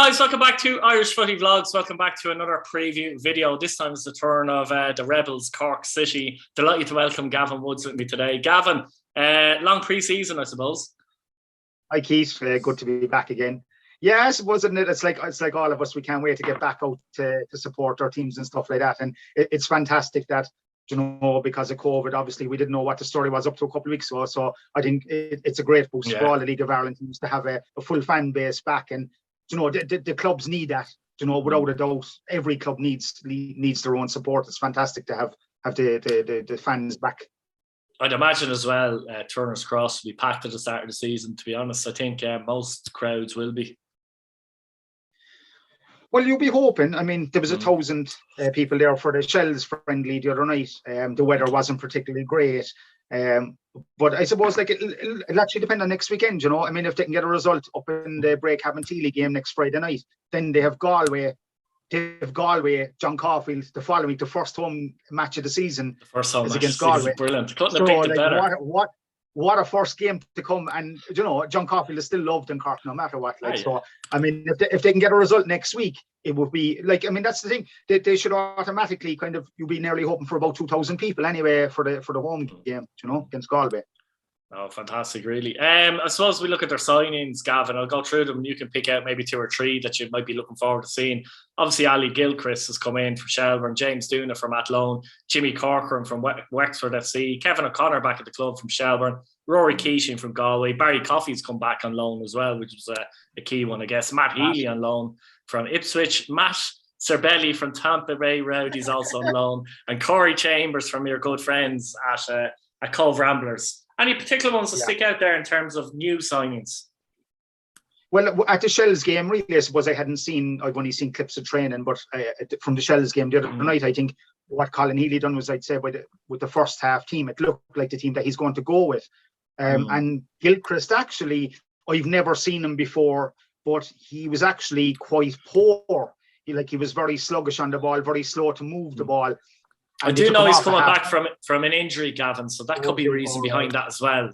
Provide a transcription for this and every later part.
guys, welcome back to Irish Footy Vlogs. Welcome back to another preview video. This time it's the turn of the Rebels, Cork City. Delighted to welcome Gavin Woods with me today. Gavin, long pre-season, I suppose. Hi Keith, good to be back again. Yeah, I suppose it's like all of us. We can't wait to get back out to support our teams and stuff like that. And it's fantastic that, because of COVID, obviously we didn't know what the story was up to a couple of weeks ago. So I think it's a great boost for all the League of Ireland teams to have a full fan base back. And the clubs need that. Without a doubt, every club needs their own support. It's fantastic to have the fans back. I'd imagine as well, Turner's Cross will be packed at the start of the season. To be honest, I think most crowds will be. Well, you'll be hoping. I mean, there was 1,000 people there for the Shells friendly the other night. The weather wasn't particularly great. But I suppose it'll actually depend on next weekend, I mean, if they can get a result up in the Breakhaven-Teely game next Friday night, then they have Galway, John Caulfield the following week, the first home match of the season. The first home is match against Galway. Brilliant. Couldn't have picked it better. What a first game to come. And, John Caulfield is still loved in Cork no matter what. So, I mean, if they can get a result next week, it would be that's the thing. They should automatically you'll be nearly hoping for about 2,000 people anyway for the home game, against Galway. Oh, fantastic, really. I suppose we look at their signings, Gavin. I'll go through them and you can pick out maybe 2 or 3 that you might be looking forward to seeing. Obviously, Ali Gilchrist has come in from Shelbourne, James Duna from Athlone, Jimmy Corcoran from Wexford FC, Kevin O'Connor back at the club from Shelbourne, Rory Keating from Galway, Barry Coffey's come back on loan as well, which was a key one, I guess. Matt Healy on loan from Ipswich, Matt Cerbelli from Tampa Bay Rowdies also on loan, and Corey Chambers from your good friends at Cove Ramblers. Any particular ones that stick out there in terms of new signings? Well, at the Shells game, really, I suppose I've only seen clips of training, but from the Shells game the other night, I think what Colin Healy done was, I'd say, with the first half team, it looked like the team that he's going to go with. And Gilchrist, actually, I've never seen him before, but he was actually quite poor. He was very sluggish on the ball, very slow to move the ball. I do know he's coming back from an injury, Gavin, so that could be a reason behind that as well,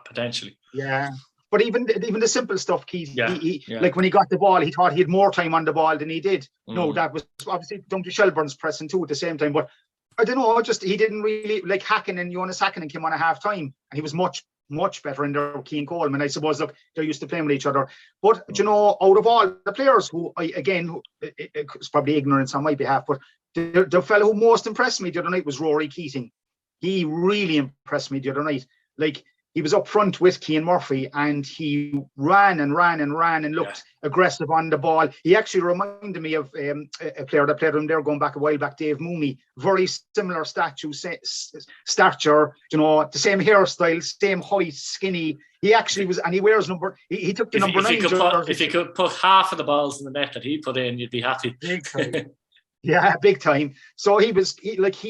potentially. Yeah, but even the simple stuff, Keith, like when he got the ball, he thought he had more time on the ball than he did. No, that was obviously Dungy Shelbourne's pressing too at the same time, but I don't know, he didn't really, like Hacken and Jonas Hacken came on at half time, and he was much better in there with Keane Coleman. I suppose, look, they're used to playing with each other. But, out of all the players it's probably ignorance on my behalf, but the fellow who most impressed me the other night was Rory Keating. He really impressed me the other night. He was up front with Cian Murphy and he ran and looked aggressive on the ball. He actually reminded me of a player that played with him there going back a while back, Dave Mooney. Very similar stature, the same hairstyle, same height, skinny. He actually was, and he wears he took the number 9 jersey. If you could put half of the balls in the net that he put in, you'd be happy. Yeah, big time. So he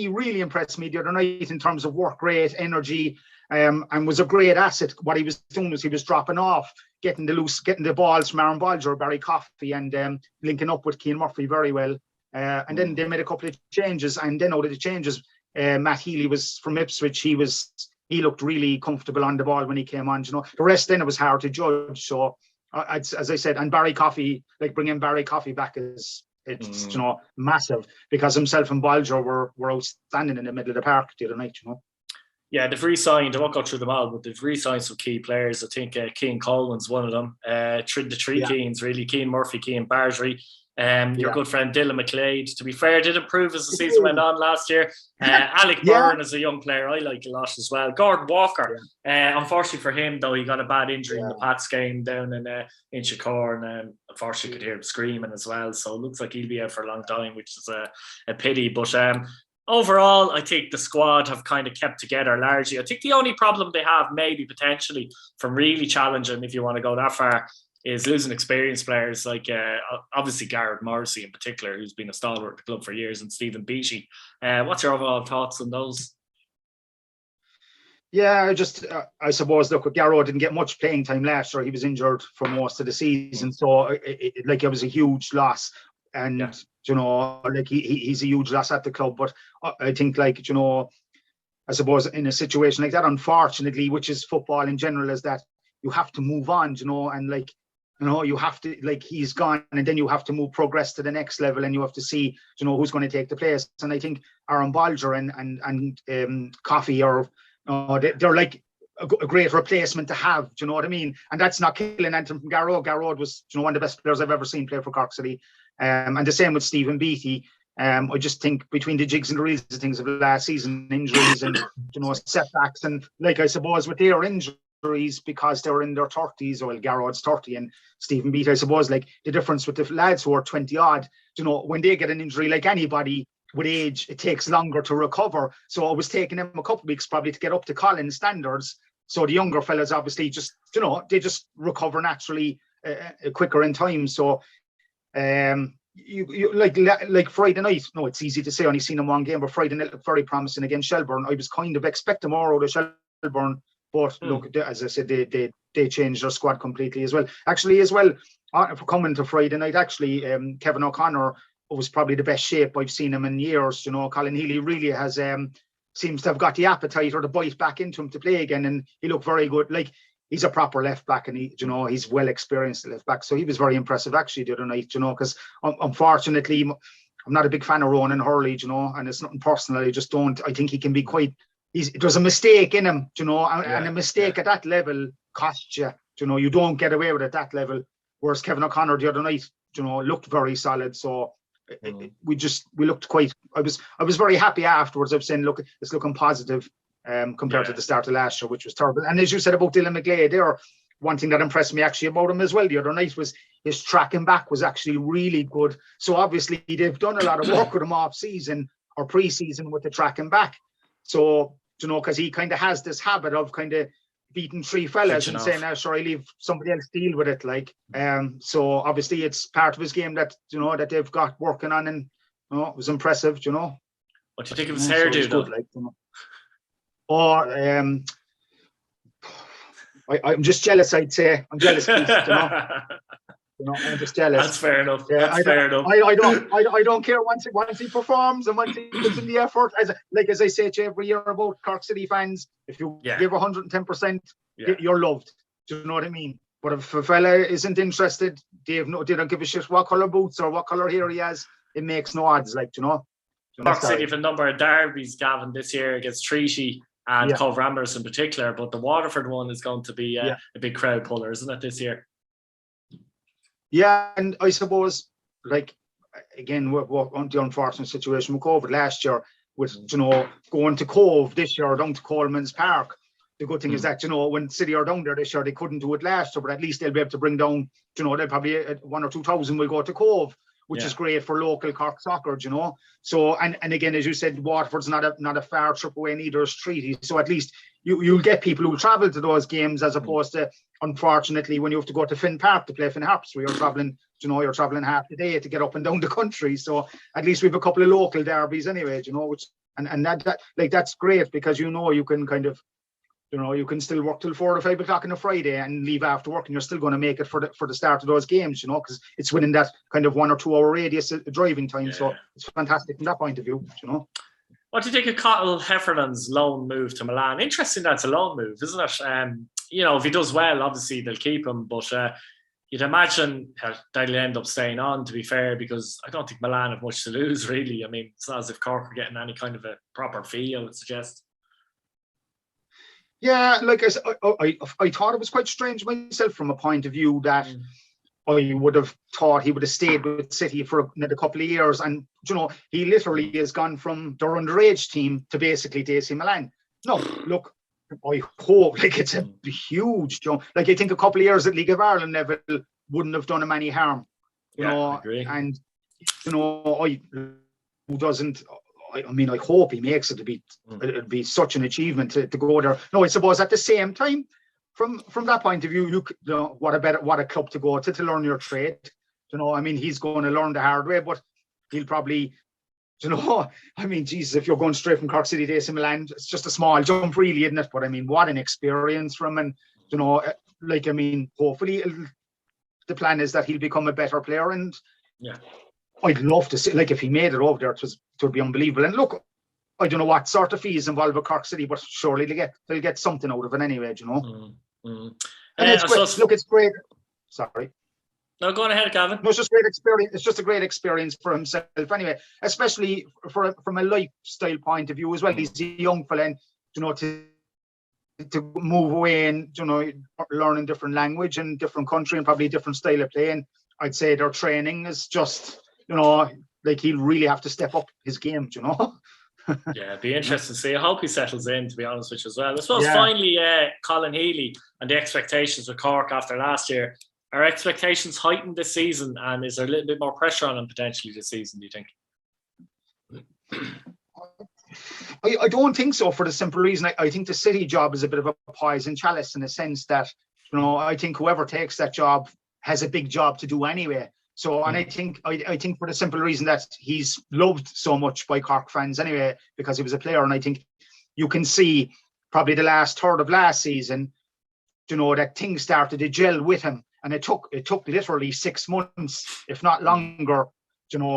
really impressed me the other night in terms of work rate, energy, and was a great asset. What he was doing was he was dropping off, getting the balls from Aaron Bolger, Barry Coffey, and linking up with Cian Murphy very well. And then they made a couple of changes, and then out of the changes, Matt Healy was from Ipswich. He looked really comfortable on the ball when he came on. The rest then it was hard to judge. So as I said, and Barry Coffey, bringing Barry Coffey back is. It's massive, because himself and Bolger were outstanding in the middle of the park the other night. Yeah, they've re-signed. I won't go through them all, but they've re-signed some key players. I think Cian Coleman's one of them. The three Keans, really. Cian Murphy, Cian Bardry. Your good friend Dylan McLeod, to be fair, did improve as the season went on last year. Alec Byrne is a young player I like a lot as well. Gordon Walker, unfortunately for him though, he got a bad injury in the Pats game down in Shakur, and unfortunately could hear him screaming as well, so it looks like he'll be out for a long time, which is a pity. But overall, I think the squad have kind of kept together largely. I think the only problem they have, maybe potentially from really challenging, if you want to go that far, is losing experienced players like obviously Garrett Morrissey in particular, who's been a stalwart at the club for years, and Stephen Beattie. What's your overall thoughts on those? Yeah, I suppose, look, Garrett didn't get much playing time last year. He was injured for most of the season, so it was a huge loss. And he's a huge loss at the club. But I think I suppose in a situation like that, unfortunately, which is football in general, is that you have to move on, and You have to, like, he's gone, and then you have to progress to the next level, and you have to see, who's going to take the place. And I think Aaron Bolger and Coffey are, they're like a great replacement to have. Do you know what I mean? And that's not killing anything from Garrod. Garrod was, one of the best players I've ever seen play for Cork City. And the same with Stephen Beattie. I just think between the jigs and the reels of things of last season, injuries and setbacks, and like, I suppose with their injuries, because they were in their 30s, well, Garrod's 30 and Stephen Beattie, I suppose, like, the difference with the lads who are 20 odd, when they get an injury, like anybody with age, it takes longer to recover. So I was taking them a couple of weeks probably to get up to Collins standards. So the younger fellas obviously just, they just recover naturally quicker in time. So you like Friday night, no, it's easy to say, only seen them one game, but Friday night looked very promising against Shelbourne. I was kind of expecting more out of Shelbourne, but look, as I said, they changed their squad completely as well. Actually, for coming to Friday night, actually, Kevin O'Connor was probably the best shape I've seen him in years. Colin Healy really has seems to have got the appetite or the bite back into him to play again, and he looked very good. Like, he's a proper left back, and he's well experienced left back. So he was very impressive actually the other night, because unfortunately I'm not a big fan of Ronan Hurley, and it's nothing personal. I think he can be quite. There's a mistake in him, and a mistake at that level costs you. You don't get away with it at that level. Whereas Kevin O'Connor the other night, looked very solid. So we looked quite. I was very happy afterwards. I was saying, look, it's looking positive compared to the start of last year, which was terrible. And as you said about Dylan McGlade there, one thing that impressed me actually about him as well the other night was his tracking back was actually really good. So obviously they've done a lot of work with him off season or pre-season with the tracking back. So, because he kind of has this habit of kind of beating three fellas and saying, sure, I leave somebody else deal with it. Like, so obviously it's part of his game that, that they've got working on, and, it was impressive, What do you think of his hairdo, though? Like, Or, I'm just jealous, I'd say. I'm jealous, Keith, I'm just jealous. That's fair enough. That's fair enough. I don't care once he performs and once he puts in the effort. As I say to you every year about Cork City fans, if you give 110%, you're loved. Do you know what I mean? But if a fella isn't interested, they don't give a shit what colour boots or what colour hair he has. It makes no odds, Cork City have a number of derbies, Gavin, this year against Treaty and Cove Ramblers in particular, but the Waterford one is going to be a big crowd puller, isn't it, this year? Yeah, and I suppose, like, again, we're on the unfortunate situation with COVID last year, with, going to Cove this year, down to Coleman's Park. The good thing is that, when City are down there this year, they couldn't do it last year, but at least they'll be able to bring down, they'll probably 1,000 or 2,000 will go to Cove, which is great for local Cork soccer, So, and again, as you said, Waterford's not a far trip away, neither is Treaty. So at least you'll get people who travel to those games, as opposed to, unfortunately, when you have to go to Finn Park to play Finn Harps, where you're travelling, you're travelling half the day to get up and down the country. So at least we have a couple of local derbies anyway, which and that like, that's great, because you can kind of, you can still work till 4 or 5 o'clock on a Friday and leave after work, and you're still going to make it for the start of those games, because it's within that kind of 1 or 2 hour radius of driving time. So it's fantastic from that point of view, What do you think of Karl Heffernan's loan move to Milan? Interesting, that's a loan move, isn't it? If he does well, obviously they'll keep him, but you'd imagine they'll end up staying on, to be fair, because I don't think Milan have much to lose, really. I mean, it's not as if Cork are getting any kind of a proper fee, I would suggest. Yeah, like I said, I thought it was quite strange myself, from a point of view that I would have thought he would have stayed with City for another couple of years. And, he literally has gone from their underage team to basically to AC Milan. No, look, I hope, like, it's a huge jump. Like, I think a couple of years at League of Ireland level wouldn't have done him any harm. I agree. And, who doesn't... I hope he makes it. It'd be such an achievement to go there. No, I suppose at the same time, from that point of view, what a club to go to learn your trade. He's going to learn the hard way, but he'll probably, Jesus, if you're going straight from Cork City to AC Milan, it's just a small jump, really, isn't it? But what an experience from him. And hopefully the plan is that he'll become a better player, and I'd love to see, like, if he made it over there, it would be unbelievable. And look, I don't know what sort of fees involved with Cork City, but surely they'll get something out of it anyway, And it's great. Look, it's great. Sorry. No, go on ahead, Gavin. No, it's just great experience. It's just a great experience for himself anyway, especially from a lifestyle point of view as well. He's a young fella, and to move away and learn a different language and different country and probably a different style of play. And I'd say their training is just like he'll really have to step up his game. Yeah, it'd be interesting to see. I hope he settles in, to be honest with you as well. I suppose finally, Colin Healy and the expectations of Cork after last year. Are expectations heightened this season, and is there a little bit more pressure on him potentially this season, do you think? I don't think so, for the simple reason I think the City job is a bit of a poison chalice, in a sense that I think whoever takes that job has a big job to do anyway. So, and I think for the simple reason that he's loved so much by Cork fans anyway, because he was a player, and I think you can see probably the last third of last season, that things started to gel with him. And it took literally 6 months, if not longer,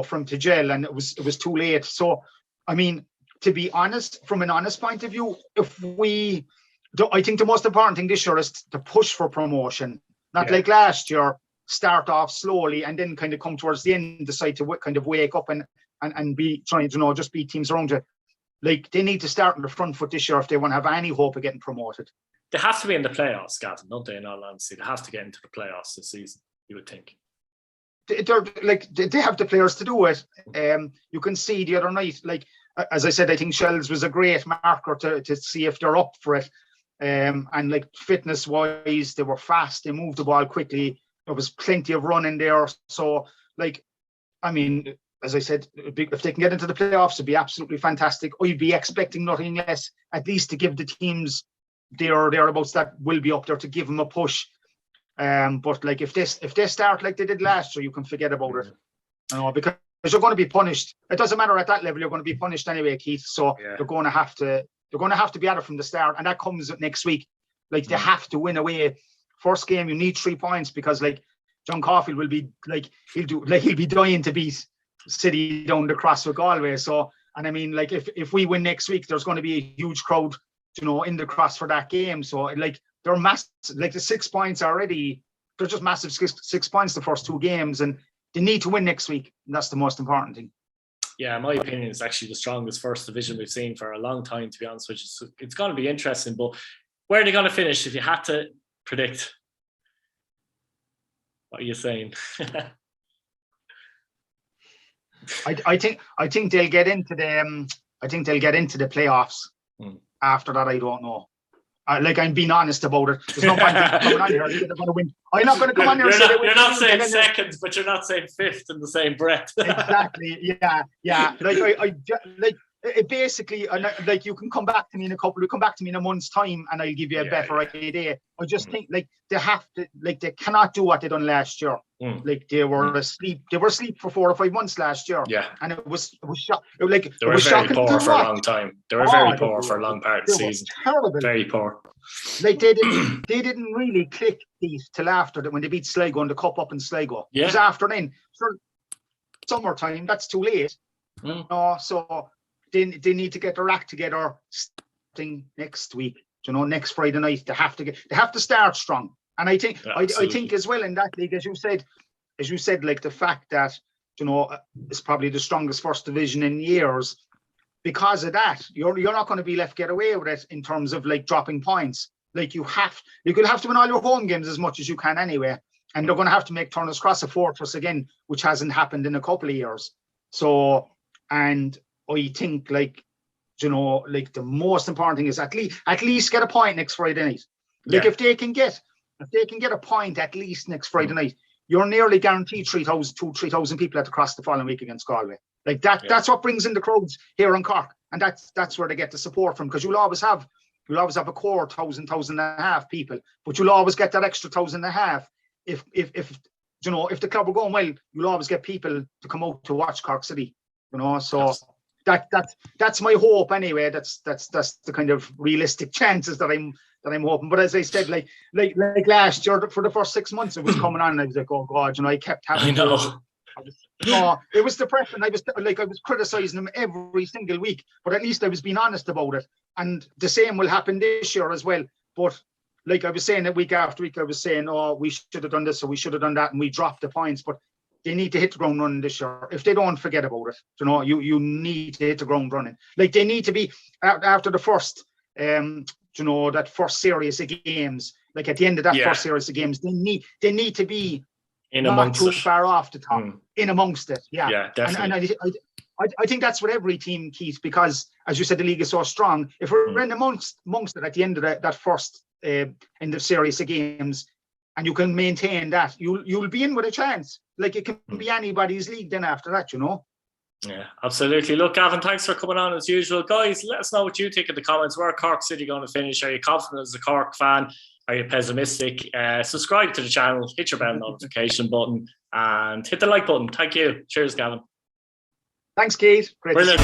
from to gel, and it was too late. So, I mean, to be honest, from an honest point of view, I think the most important thing this year is to push for promotion, not like last year, start off slowly and then kind of come towards the end, decide to kind of wake up and be trying to just beat teams around you. Like, they need to start on the front foot this year if they want to have any hope of getting promoted. They have to be in the playoffs, Gavin, don't they, in all honesty? They have to get into the playoffs this season, you would think. They have the players to do it. You can see the other night, like, as I said, I think Shells was a great marker to see if they're up for it. And like, fitness-wise, they were fast, they moved the ball quickly. There was plenty of running there. So, like, I mean, as I said, if they can get into the playoffs, it'd be absolutely fantastic. I'd be expecting nothing less, at least to give the teams thereabouts that will be up there, to give them a push. But like, if they start like they did last year, you can forget about it. Because you're going to be punished. It doesn't matter at that level; you're going to be punished anyway, Keith. So they're going to have to be at it from the start, and that comes next week. Like, they have to win away. First game, you need 3 points, because like John Caulfield will be like, he'll be dying to beat City down the cross with Galway. So, and I mean, like, if we win next week, there's going to be a huge crowd, in the cross for that game. So, like, they're massive. Like, the 6 points already, they're just massive 6 points the first 2 games, and they need to win next week. And that's the most important thing. Yeah, in my opinion, it's actually the strongest first division we've seen for a long time, to be honest with you. So it's going to be interesting. But where are they going to finish if you had to predict? What are you saying? I think they'll get into the playoffs. After that, I don't know. I'm being honest about it. There's no point coming on here. They're going to win. I'm not going to come on here and say they win. You're not saying second, but you're not saying fifth in the same breath. Exactly. Yeah. Basically, like, you can come back to me in a month's time, and I'll give you a better idea. I just think, like, they cannot do what they done last year. Like, they were asleep for 4 or 5 months last year. Yeah, and it was they were very poor for a long time. They were very poor for a long part of the season. Terrible. Very poor. Like, they didn't really click these till after that, when they beat Sligo in the cup up in Sligo. Yeah. It was after then. Sure, summertime, that's too late. So they need to get their act together starting next week. Next Friday night, they have to start strong. And I think I think as well in that league, as you said, like, the fact that it's probably the strongest first division in years. Because of that, you're not going to be left get away with it in terms of, like, dropping points. Like, you'll have to win all your home games as much as you can anyway. And they're going to have to make Turner's Cross a fortress again, which hasn't happened in a couple of years. So, and I think, like, like, the most important thing is at least get a point next Friday night. Like, if they can get a point at least next Friday night, you're nearly guaranteed 3,000 people at the cross the following week against Galway. Like, that. That's what brings in the crowds here in Cork, and that's where they get the support from, because you'll always have a core 1,500 people, but you'll always get that extra 1,500 if the club are going well. You'll always get people to come out to watch Cork City. So that's my hope anyway. That's the kind of realistic chances that I'm hoping. But as I said, like last year, for the first 6 months, it was coming on, and I was like, oh God, I kept having. I know. It was depressing. I was criticizing him every single week, but at least I was being honest about it. And the same will happen this year as well. But like I was saying that week after week, I was saying, oh, we should have done this or we should have done that, and we dropped the points. But they need to hit the ground running this year. If they don't, forget about it. You need to hit the ground running. Like they need to be after the first, that first series of games. Like at the end of that first series of games, they need to be in not amongst too it. Far off the top, in amongst it. Yeah, yeah, definitely. And I think that's what every team, Keith, because as you said, the league is so strong. If we're in amongst it at the end of that first in the series of games, and you can maintain that, you'll be in with a chance. Like it can be anybody's league then after that, Yeah, absolutely. Look, Gavin, thanks for coming on as usual. Guys, let us know what you think in the comments. Where Cork City going to finish? Are you confident as a Cork fan? Are you pessimistic? Subscribe to the channel, hit your bell notification button, and hit the like button. Thank you. Cheers, Gavin. Thanks, Keith. Great. Brilliant.